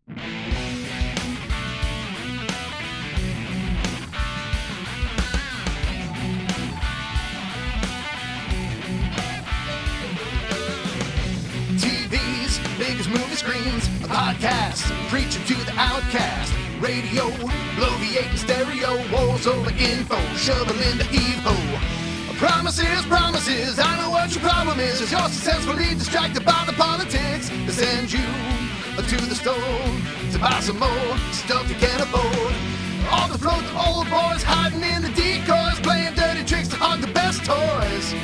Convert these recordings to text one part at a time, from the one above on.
TV's biggest movie screens, a podcast preaching to the outcast. Radio, bloviating stereo, walls over info, shoveling the evil. Promises, promises, I know what your problem is. You're successfully distracted by the politics that send you to the store to buy some more stuff you can't afford. All the float, the old boys hiding in the decoys, playing dirty tricks to hog the best toys.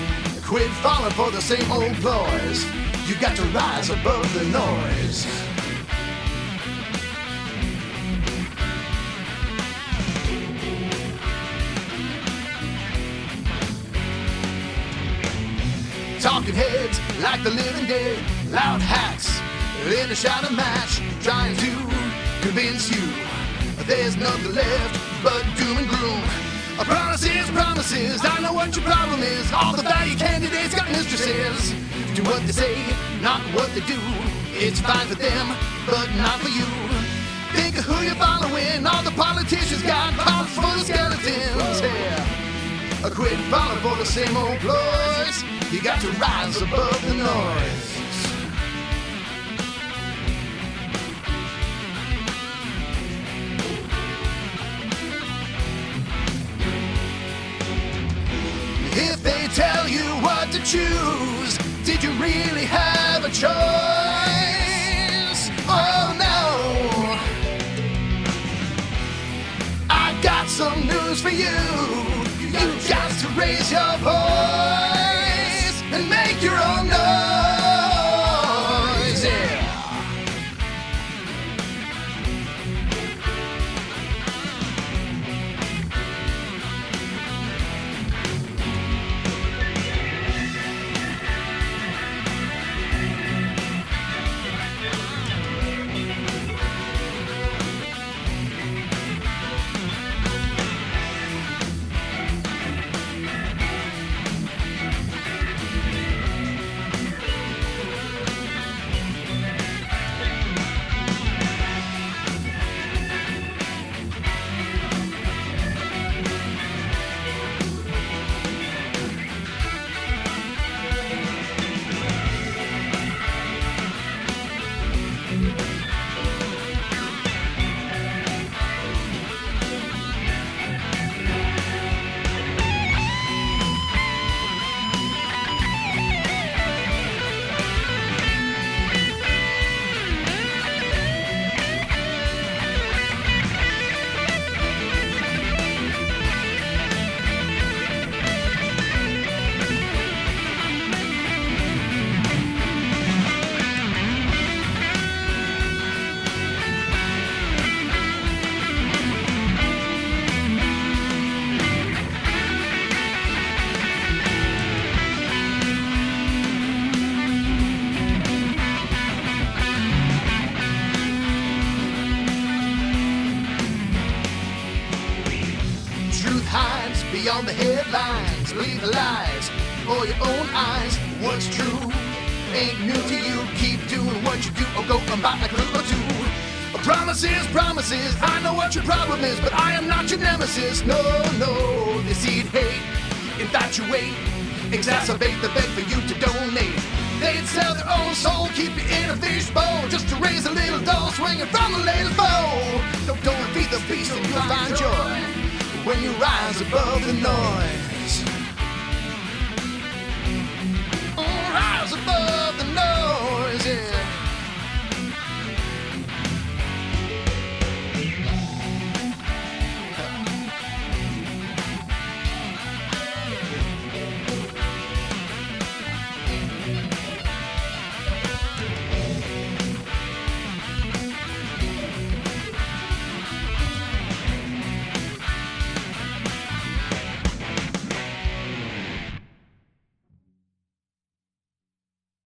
Quit falling for the same old ploys. You got to rise above the noise. Talking heads like the living dead, loud hacks in a shouting match, trying to convince you there's nothing left but doom and gloom. Promises, promises, I know what your problem is. All the value candidates got mistresses. Do what they say, not what they do. It's fine for them, but not for you. Think of who you're following. All the politicians got collars full of skeletons. Yeah. Quit falling for the same old ploys. You got to rise above the noise. If they tell you what to choose, did you really have a choice? Oh no, I got some news for you. You got to raise your voice and make your own noise, yeah. Hides beyond the headlines. Believe the lies for your own eyes. What's true ain't new to you. Keep doing what you do or go and buy a clue or two. Promises, promises, I know what your problem is, but I am not your nemesis. No, no, they seed hate, infatuate, exacerbate the beg for you to donate. They'd sell their own soul, keep you in a fishbowl, just to raise a little dough, swinging from the latest bowl. Don't defeat the beast and you'll find joy when you rise above the noise.